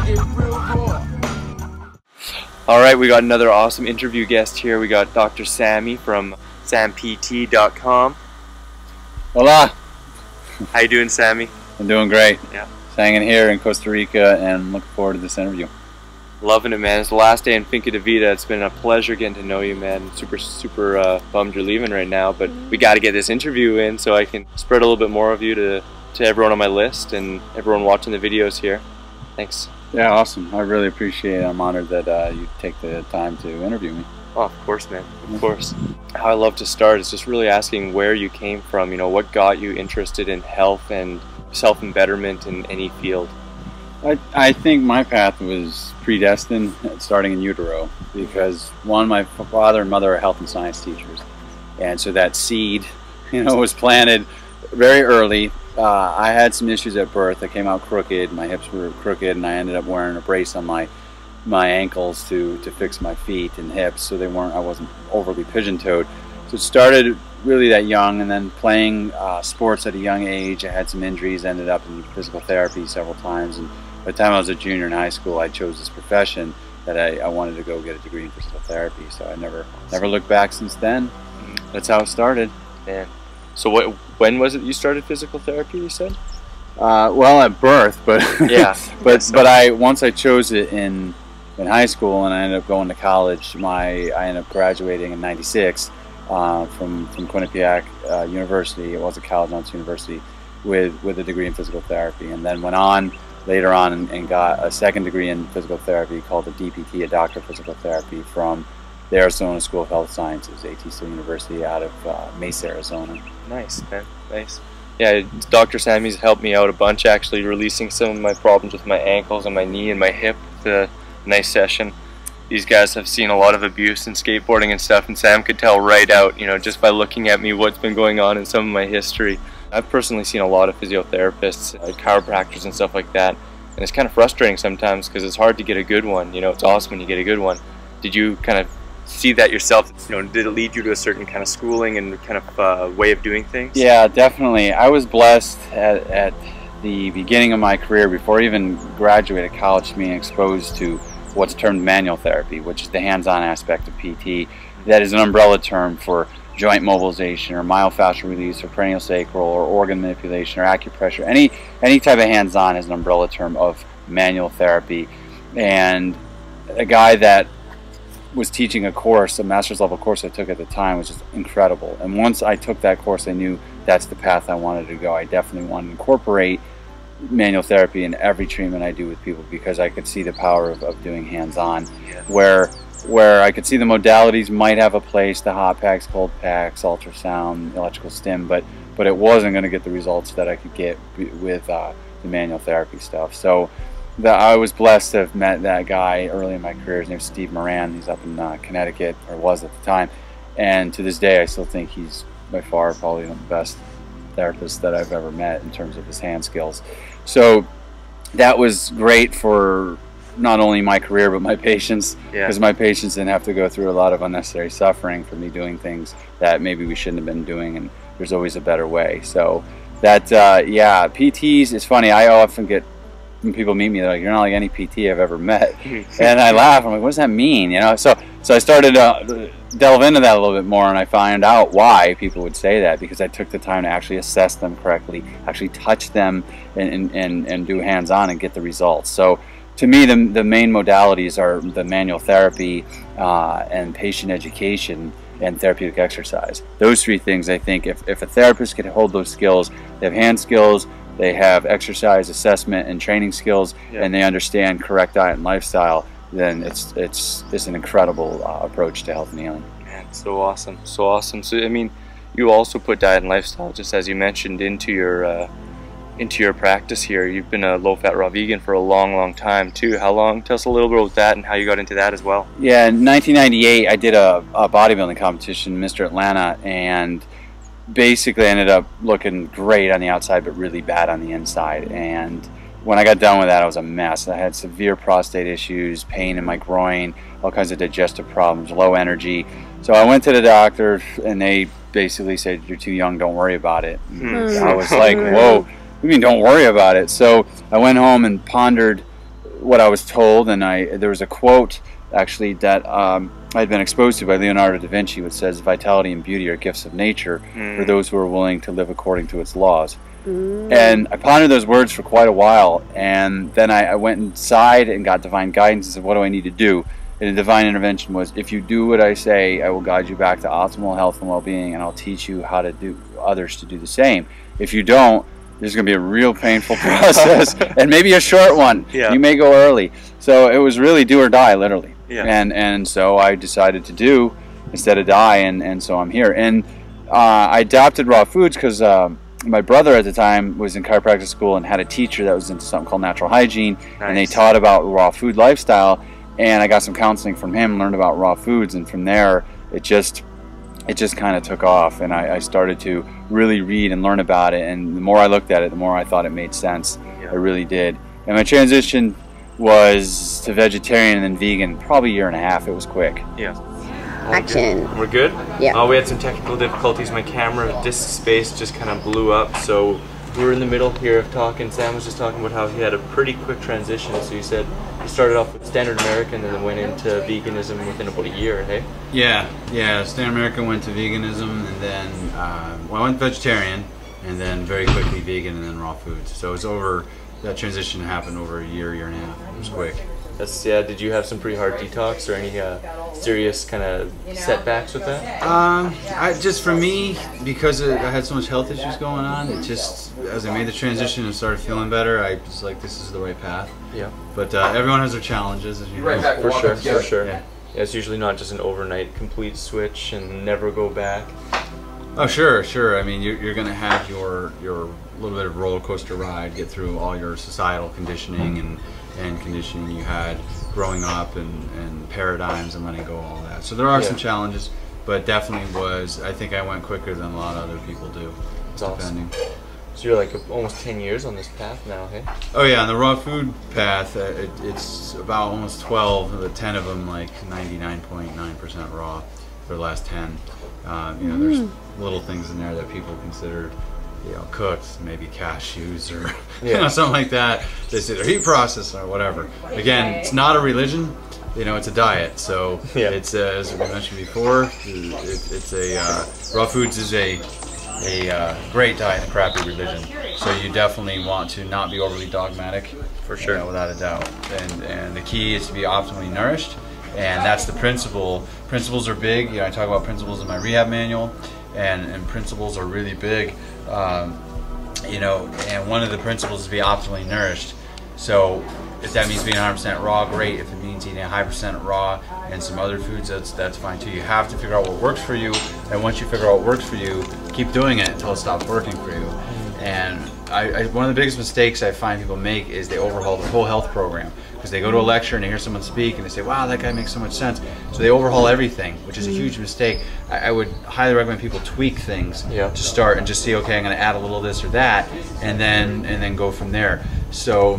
get real raw. All right, we got another awesome interview guest here. We got Dr. Sammy from sampt.com. Hola. How you doing, Sammy? I'm doing great. Yeah. Just hanging here in Costa Rica and looking forward to this interview. Loving it, man. It's the last day in Finca de Vida. It's been a pleasure getting to know you, man. Super bummed you're leaving right now, but we got to get this interview in so I can spread a little bit more of you to everyone on my list and everyone watching the videos here. Thanks. Yeah, awesome. I really appreciate it. I'm honored that you take the time to interview me. Oh, of course, man. Of course. How I love to start is just really asking where you came from. You know, what got you interested in health and self-betterment in any field? I think my path was predestined starting in utero because, one, my father and mother are health and science teachers. And so that seed, was planted very early. I had some issues at birth. I came out crooked. My hips were crooked, and I ended up wearing a brace on my ankles to fix my feet and hips, so I wasn't overly pigeon-toed. So it started really that young, and then playing sports at a young age. I had some injuries, ended up in physical therapy several times, and by the time I was a junior in high school, I chose this profession that I wanted to go get a degree in physical therapy. So I never looked back since then. That's how it started. Man. So when was it you started physical therapy, you said? Well, at birth, but yeah. but once I chose it in high school, and I ended up going to college. I ended up graduating in '96 from Quinnipiac University. It was a college, not a university, with a degree in physical therapy, and then went on later on and got a second degree in physical therapy called a DPT, a Doctor of Physical Therapy, from the Arizona School of Health Sciences, A.T. University, out of Mesa, Arizona. Nice, man. Nice. Yeah, Dr. Sammy's helped me out a bunch, actually, releasing some of my problems with my ankles and my knee and my hip. With a nice session. These guys have seen a lot of abuse in skateboarding and stuff, and Sam could tell right out, just by looking at me, what's been going on in some of my history. I've personally seen a lot of physiotherapists, chiropractors and stuff like that, and it's kind of frustrating sometimes because it's hard to get a good one. It's awesome when you get a good one. Did you kind of see that yourself? Did it lead you to a certain kind of schooling and kind of way of doing things? Yeah, definitely. I was blessed at the beginning of my career, before I even graduated college, being exposed to what's termed manual therapy, which is the hands-on aspect of PT. That is an umbrella term for joint mobilization or myofascial release or cranial sacral or organ manipulation or acupressure. Any type of hands-on is an umbrella term of manual therapy. And a guy that was teaching a course, a master's level course I took at the time, was just incredible. And once I took that course, I knew that's the path I wanted to go. I definitely wanted to incorporate manual therapy in every treatment I do with people, because I could see the power of doing hands-on. Yeah. Where I could see the modalities might have a place, the hot packs, cold packs, ultrasound, electrical stim, but it wasn't going to get the results that I could get with the manual therapy stuff. So I was blessed to have met that guy early in my career. His name's Steve Moran. He's up in Connecticut, or was at the time, and to this day I still think he's by far probably the best therapist that I've ever met in terms of his hand skills. So that was great for not only my career but my patients, because my patients didn't have to go through a lot of unnecessary suffering for me doing things that maybe we shouldn't have been doing, and there's always a better way. So that yeah, PTs, it's funny, I often get, when people meet me, they're like, "You're not like any PT I've ever met." And I laugh. I'm like, what does that mean? So I started to delve into that a little bit more, and I found out why people would say that, because I took the time to actually assess them correctly, actually touch them and do hands-on and get the results. So to me, the main modalities are the manual therapy and patient education and therapeutic exercise. Those three things, I think, if a therapist can hold those skills, they have hand skills, they have exercise assessment and training skills, and they understand correct diet and lifestyle, then it's an incredible approach to health and healing. Man, so awesome, so awesome. So I mean, you also put diet and lifestyle, just as you mentioned, into your practice here. You've been a low-fat raw vegan for a long time too. How long? Tell us a little bit about that and how you got into that as well. Yeah, in 1998 I did a bodybuilding competition, Mr. Atlanta, and basically ended up looking great on the outside but really bad on the inside. And when I got done with that, I was a mess. I had severe prostate issues, pain in my groin, all kinds of digestive problems, low energy. So I went to the doctor, and they basically said, "You're too young, don't worry about it." I was like, whoa, what do you mean don't worry about it? So I went home and pondered what I was told, and there was a quote actually that I'd been exposed to by Leonardo da Vinci, which says, "Vitality and beauty are gifts of nature for those who are willing to live according to its laws." And I pondered those words for quite a while, and then I went inside and got divine guidance and said, what do I need to do? And the divine intervention was, if you do what I say, I will guide you back to optimal health and well-being, and I'll teach you how to do others to do the same. If you don't, there's going to be a real painful process, and maybe a short one. Yeah. You may go early. So it was really do or die, literally. Yeah. And so I decided to do instead of die, and so I'm here. And I adopted raw foods because my brother at the time was in chiropractic school and had a teacher that was into something called natural hygiene. Nice. And they taught about raw food lifestyle, and I got some counseling from him, learned about raw foods, and from there it just kind of took off, and I started to really read and learn about it, and the more I looked at it, the more I thought it made sense. Yeah. It really did. And my transition was to vegetarian and then vegan, probably a year and a half. It was quick. Yeah. Action. We're good? Yeah. We had some technical difficulties. My camera disk space just kind of blew up, so we were in the middle here of talking. Sam was just talking about how he had a pretty quick transition. So you said you started off with Standard American and then went into veganism within about a year, hey? Yeah. Standard American, went to veganism, and then I went vegetarian, and then very quickly vegan, and then raw foods. So it was that transition happened over a year and a half. It was quick. Did you have some pretty hard detox or any serious kind of setbacks with that? Just for me, because I had so much health issues going on, it just, as I made the transition and started feeling better, I was like, this is the right path. Yeah. But everyone has their challenges, as you know. Right, for sure. Yeah, it's usually not just an overnight complete switch and never go back. Oh, sure. I mean, you're going to have your little bit of roller coaster ride, get through all your societal conditioning and conditioning you had growing up, and paradigms and letting go, all that. So there are some challenges, but definitely I think I went quicker than a lot of other people do. That's awesome. So you're like almost 10 years on this path now, hey? Oh yeah, on the raw food path, it's about almost 12, but 10 of them like 99.9% raw for the last 10. There's little things in there that people consider, cooked, maybe cashews or something like that. They say they're heat processed or whatever. Again, it's not a religion, it's a diet. So it's as we mentioned before, it's raw foods is a great diet and a crappy religion. So you definitely want to not be overly dogmatic, for sure, without a doubt. And the key is to be optimally nourished, and that's the principle. Principles are big. I talk about principles in my rehab manual, and principles are really big. And one of the principles is to be optimally nourished. So if that means being 100% raw, great. If it means eating a high percent raw and some other foods, that's fine too. You have to figure out what works for you, and once you figure out what works for you, keep doing it until it stops working for you. And one of the biggest mistakes I find people make is they overhaul the whole health program, because they go to a lecture and they hear someone speak and they say, wow, that guy makes so much sense. So they overhaul everything, which is a huge mistake. I would highly recommend people tweak things to start and just see, okay, I'm going to add a little this or that, and then go from there. So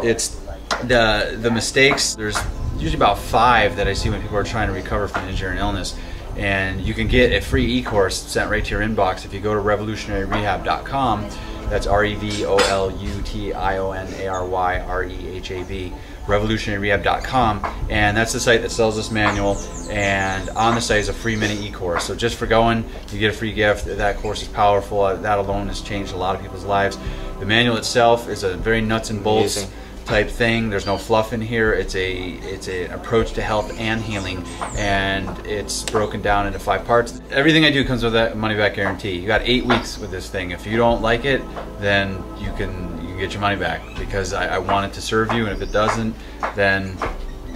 it's the mistakes. There's usually about 5 that I see when people are trying to recover from injury and illness. And you can get a free e-course sent right to your inbox if you go to revolutionaryrehab.com. That's revolutionaryrehab, revolutionaryrehab.com, and that's the site that sells this manual. And on the site is a free mini e-course. So just for going, you get a free gift. That course is powerful. That alone has changed a lot of people's lives. The manual itself is a very nuts and bolts type thing. There's no fluff in here. It's an approach to health and healing, and it's broken down into 5 parts. Everything I do comes with that money back guarantee. You got 8 weeks with this thing. If you don't like it, then you can get your money back, because I want it to serve you, and if it doesn't, then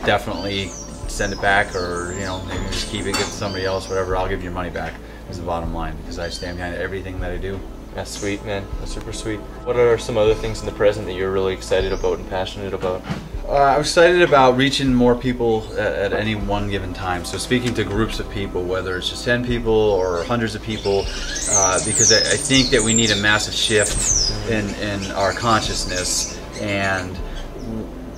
definitely send it back, or maybe just keep it, give it to somebody else, whatever. I'll give you your money back is the bottom line, because I stand behind everything that I do. That's sweet, man. That's super sweet. What are some other things in the present that you're really excited about and passionate about? I'm excited about reaching more people at any one given time. So speaking to groups of people, whether it's just 10 people or hundreds of people, because I think that we need a massive shift in our consciousness, and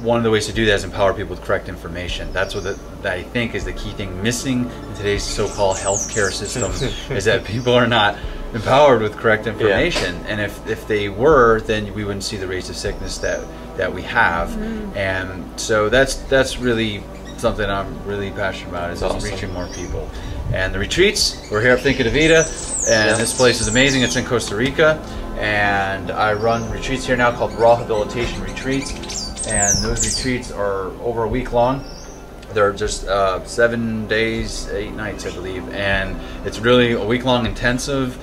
one of the ways to do that is empower people with correct information. That's what that I think is the key thing missing in today's so-called healthcare system, is that people are not empowered with correct information. And if they were, then we wouldn't see the rates of sickness that we have. And so that's really something I'm really passionate about, is awesome. Reaching more people. And the retreats, we're here at Finca de Vida, and this place is amazing. It's in Costa Rica, and I run retreats here now called Rehabilitation Retreats, and those retreats are over a week long. They're just 7 days, 8 nights, I believe, and it's really a week-long intensive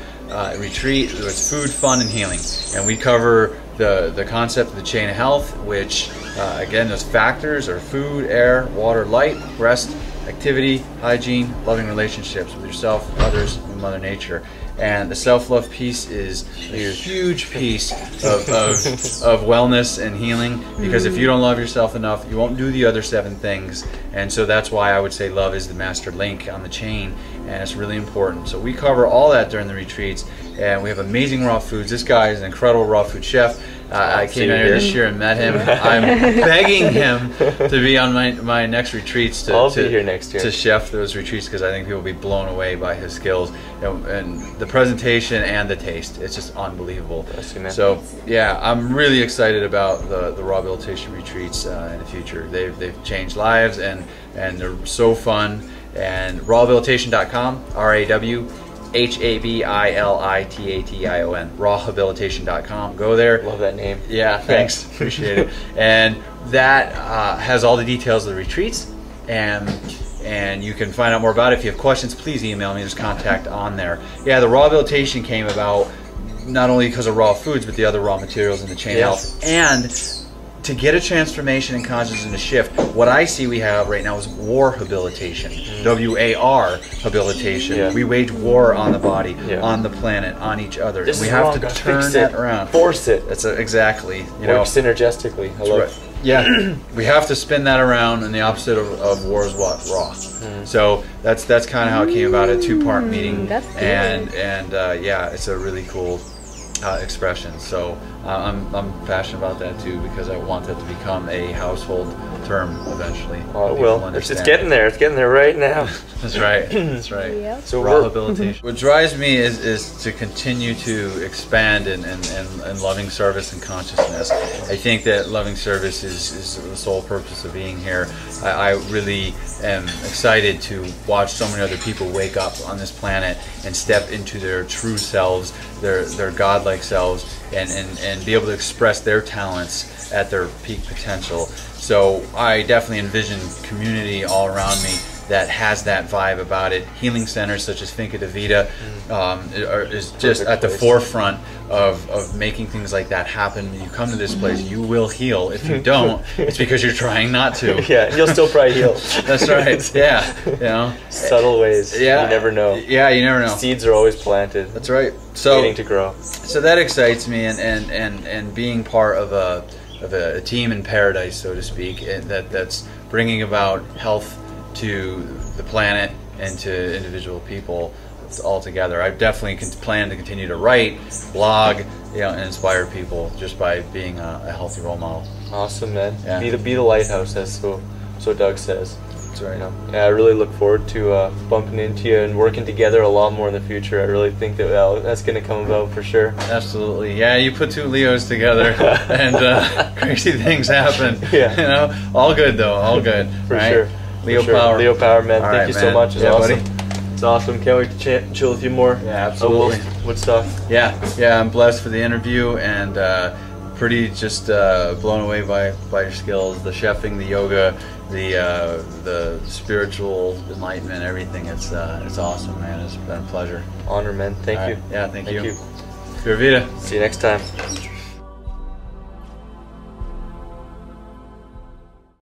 retreat. It's food, fun, and healing, and we cover the concept of the chain of health, which again, those factors are food, air, water, light, rest, activity, hygiene, loving relationships with yourself, others, and Mother Nature. And the self-love piece is a huge piece of wellness and healing, because if you don't love yourself enough, you won't do the other 7 things. And so that's why I would say love is the master link on the chain, and it's really important. So we cover all that during the retreats, and we have amazing raw foods. This guy is an incredible raw food chef. I came in here this year and met him. I'm begging him to be on my next retreats I'll be here next year to chef those retreats, because I think people will be blown away by his skills, and the presentation and the taste. It's just unbelievable. So yeah, I'm really excited about the Rehabilitation Retreats in the future. They've changed lives, and they're so fun. And rawhabilitation.com, RAWHABILITATION, rawhabilitation.com. Go there. Love that name. Yeah, thanks. Appreciate it. And that has all the details of the retreats, and you can find out more about it. If you have questions, please email me. There's contact on there. Yeah, the Rehabilitation came about not only because of raw foods, but the other raw materials in the chain of health. And to get a transformation in consciousness and a shift, what I see we have right now is war-habilitation, W-A-R habilitation. We wage war on the body, on the planet, on each other. This we have to turn that around. Force it. That's exactly. Work synergistically. I love it. Yeah, we have to spin that around, and the opposite of war is what? Raw. So that's kind of how it came about, a 2-part meeting, and yeah, it's a really cool expression. So I'm passionate about that too, because I want that to become a household term eventually. Oh, well, it's getting there. It's getting there right now. That's right. That's right. Yep. So rehabilitation. What drives me is to continue to expand in loving service and consciousness. I think that loving service is the sole purpose of being here. I really am excited to watch so many other people wake up on this planet and step into their true selves, their godlike selves, and be able to express their talents at their peak potential. So I definitely envision community all around me that has that vibe about it. Healing centers such as Finca de Vida is just at the forefront of making things like that happen. When you come to this place, you will heal. If you don't, it's because you're trying not to. Yeah, and you'll still probably heal. That's right. Yeah, you know, subtle ways. Yeah, you never know. Yeah, you never know. Seeds are always planted. That's right. So waiting to grow. So that excites me, and being part of a team in paradise, so to speak, that's bringing about health to the planet and to individual people all together. I definitely plan to continue to write, blog, and inspire people just by being a healthy role model. Awesome, man. Yeah. Be the lighthouse, as so Doug says. That's right. Yeah, I really look forward to bumping into you and working together a lot more in the future. I really think that that's going to come about for sure. Absolutely. Yeah, you put 2 Leos together and crazy things happen. Yeah. All good though. All good. For sure. Leo Power. Leo Power, man. Thank you so much. It's awesome. Buddy. It's awesome. Can't wait to chill with you more. Yeah, absolutely. Woodstock. Yeah. I'm blessed for the interview, and pretty just blown away by your skills, the chefing, the yoga, the spiritual enlightenment, everything. It's awesome, man. It's been a pleasure. Honor, man. Thank you. Yeah, thank you. Pura Vida. See you next time.